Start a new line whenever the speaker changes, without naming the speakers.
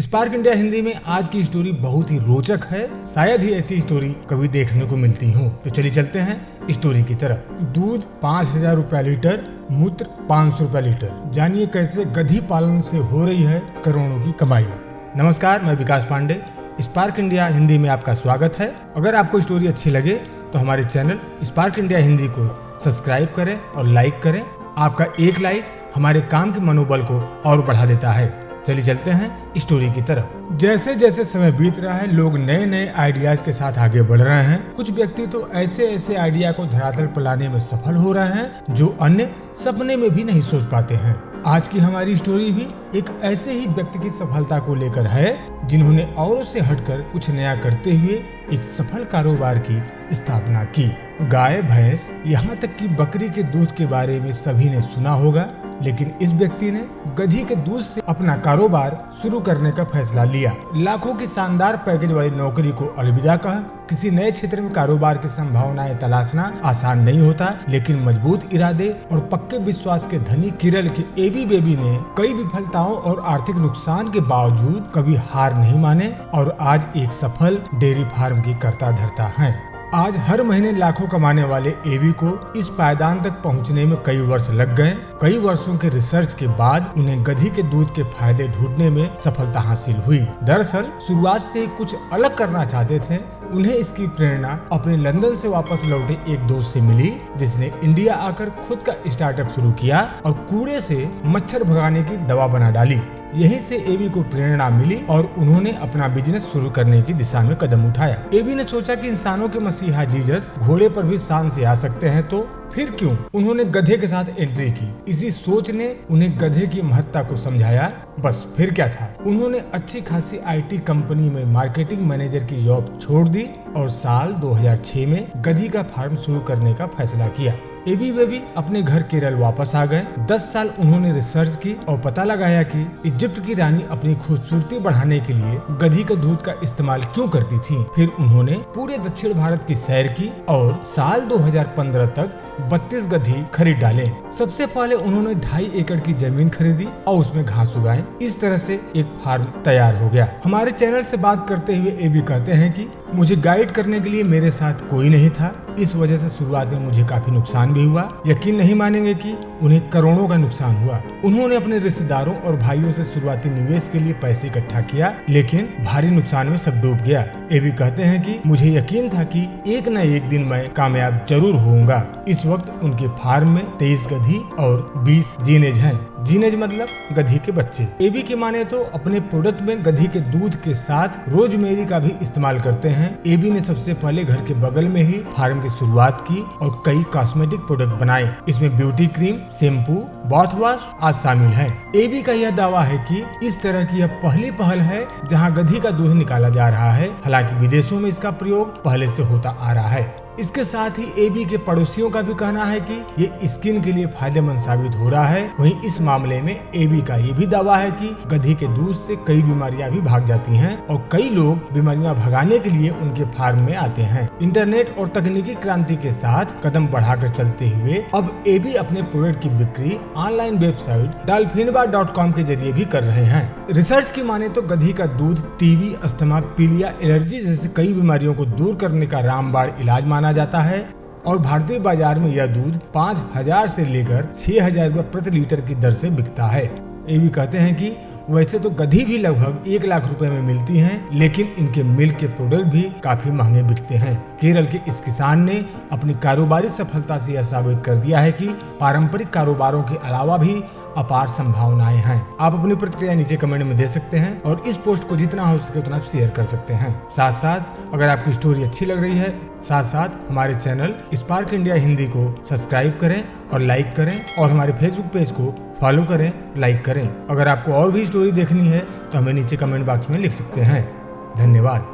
Spark India Hindi में आज की स्टोरी बहुत ही रोचक है। शायद ही ऐसी स्टोरी कभी देखने को मिलती हो। तो चलिए चलते हैं स्टोरी की तरफ। दूध 5,000 रुपया लीटर, मूत्र 500 रुपया लीटर। जानिए कैसे गधी पालन से हो रही है करोड़ों की कमाई। नमस्कार, मैं विकास पांडे। स्पार्क इंडिया हिंदी में आपका स्वागत है। अगर आपको स्टोरी अच्छी लगे तो हमारे चैनल स्पार्क इंडिया हिंदी को सब्सक्राइब करें और लाइक करें। आपका एक लाइक हमारे काम के मनोबल को और बढ़ा देता है। चलिए चलते हैं स्टोरी की तरफ। जैसे जैसे समय बीत रहा है, लोग नए नए आइडियाज के साथ आगे बढ़ रहे हैं। कुछ व्यक्ति तो ऐसे आइडिया को धरातल पर लाने में सफल हो रहे हैं जो अन्य सपने में भी नहीं सोच पाते हैं। आज की हमारी स्टोरी भी एक ऐसे ही व्यक्ति की सफलता को लेकर है जिन्होंने औरों से हटकर कुछ नया करते हुए एक सफल कारोबार की स्थापना की। गाय, भैंस, यहाँ तक कि बकरी के दूध के बारे में सभी ने सुना होगा, लेकिन इस व्यक्ति ने गधी के दूध से अपना कारोबार शुरू करने का फैसला लिया। लाखों की शानदार पैकेज वाली नौकरी को अलविदा कहा। किसी नए क्षेत्र में कारोबार की संभावनाएं तलाशना आसान नहीं होता, लेकिन मजबूत इरादे और पक्के विश्वास के धनी केरल के एबी बेबी ने कई विफलताओं और आर्थिक नुकसान के बावजूद कभी हार नहीं माने और आज एक सफल डेयरी फार्म की कर्ता धर्ता है। आज हर महीने लाखों कमाने वाले एबी को इस पायदान तक पहुंचने में कई वर्ष लग गए। कई वर्षों के रिसर्च के बाद उन्हें गधी के दूध के फायदे ढूंढने में सफलता हासिल हुई। दरअसल शुरुआत से कुछ अलग करना चाहते थे। उन्हें इसकी प्रेरणा अपने लंदन से वापस लौटे एक दोस्त से मिली, जिसने इंडिया आकर खुद का स्टार्टअप शुरू किया और कूड़े से मच्छर भगाने की दवा बना डाली। यहीं से एबी को प्रेरणा मिली और उन्होंने अपना बिजनेस शुरू करने की दिशा में कदम उठाया। एबी ने सोचा कि इंसानों के मसीहा जीसस घोड़े पर भी शान से आ सकते हैं, तो फिर क्यों। उन्होंने गधे के साथ एंट्री की। इसी सोच ने उन्हें गधे की महत्ता को समझाया। बस फिर क्या था, उन्होंने अच्छी खासी आईटी कंपनी में मार्केटिंग मैनेजर की जॉब छोड़ दी और साल 2006 में गधी का फार्म शुरू करने का फैसला किया। एबी बेबी अपने घर केरल वापस आ गए। 10 साल उन्होंने रिसर्च की और पता लगाया कि इजिप्ट की रानी अपनी खूबसूरती बढ़ाने के लिए गधी के दूध का इस्तेमाल क्यों करती थी। फिर उन्होंने पूरे दक्षिण भारत की सैर की और साल 2015 तक 32 गधी खरीद डाले। सबसे पहले उन्होंने 2.5 एकड़ की जमीन खरीदी और उसमें घास उगाए। इस तरह से एक फार्म तैयार हो गया। हमारे चैनल से बात करते हुए एबी कहते हैं कि मुझे गाइड करने के लिए मेरे साथ कोई नहीं था। इस वजह से शुरुआत में मुझे काफी नुकसान भी हुआ। यकीन नहीं मानेंगे कि उन्हें करोड़ों का नुकसान हुआ। उन्होंने अपने रिश्तेदारों और भाइयों से शुरुआती निवेश के लिए पैसे इकट्ठा किया, लेकिन भारी नुकसान में सब डूब गया। एबी कहते हैं कि मुझे यकीन था कि एक न एक दिन मैं कामयाब जरूर होऊंगा। इस वक्त उनके फार्म में 23 गधी और 20 जीनेज हैं। जीनेज मतलब गधी के बच्चे। एबी की माने तो अपने प्रोडक्ट में गधी के दूध के साथ रोजमेरी का भी इस्तेमाल करते हैं। एबी ने सबसे पहले घर के बगल में ही फार्म की शुरुआत की और कई कॉस्मेटिक प्रोडक्ट बनाए। इसमें beauty cream, shampoo, bath wash आज शामिल है। एबी का यह दावा है कि इस तरह की यह पहली पहल है जहां गधी का दूध निकाला जा रहा है। हालांकि विदेशों में इसका प्रयोग पहले से होता आ रहा है। इसके साथ ही एबी के पड़ोसियों का भी कहना है कि ये स्किन के लिए फायदेमंद साबित हो रहा है। वहीं इस मामले में एबी का ये भी दावा है कि गधी के दूध से कई बीमारियां भी भाग जाती हैं और कई लोग बीमारियां भगाने के लिए उनके फार्म में आते हैं। इंटरनेट और तकनीकी क्रांति के साथ कदम बढ़ाकर चलते हुए अब एबी अपने प्रोडक्ट की बिक्री ऑनलाइन वेबसाइट dolphinba.com के जरिए भी कर रहे हैं। रिसर्च की माने तो गधी का दूध टीबी, अस्थमा, पीलिया, एलर्जी जैसे कई बीमारियों को दूर करने का रामबाण इलाज माना जाता है और भारतीय बाजार में यह दूध 5,000 से लेकर 6,000 रुपए प्रति लीटर की दर से बिकता है। एबी कहते हैं कि वैसे तो गधी भी लगभग 1 लाख रुपए में मिलती हैं, लेकिन इनके मिल्क के प्रोडक्ट भी काफी महंगे बिकते हैं। केरल के इस किसान ने अपनी कारोबारी सफलता से यह साबित कर दिया है कि पारंपरिक कारोबारों के अलावा भी अपार संभावनाएं हैं। आप अपनी प्रतिक्रिया नीचे कमेंट में दे सकते हैं और इस पोस्ट को जितना हो सके उतना शेयर कर सकते हैं। साथ साथ अगर आपकी स्टोरी अच्छी लग रही है, साथ साथ हमारे चैनल स्पार्क इंडिया हिंदी को सब्सक्राइब करें और लाइक करें और हमारे फेसबुक पेज को फॉलो करें, लाइक करें। अगर आपको और भी स्टोरी देखनी है तो हमें नीचे कमेंट बॉक्स में लिख सकते हैं। धन्यवाद।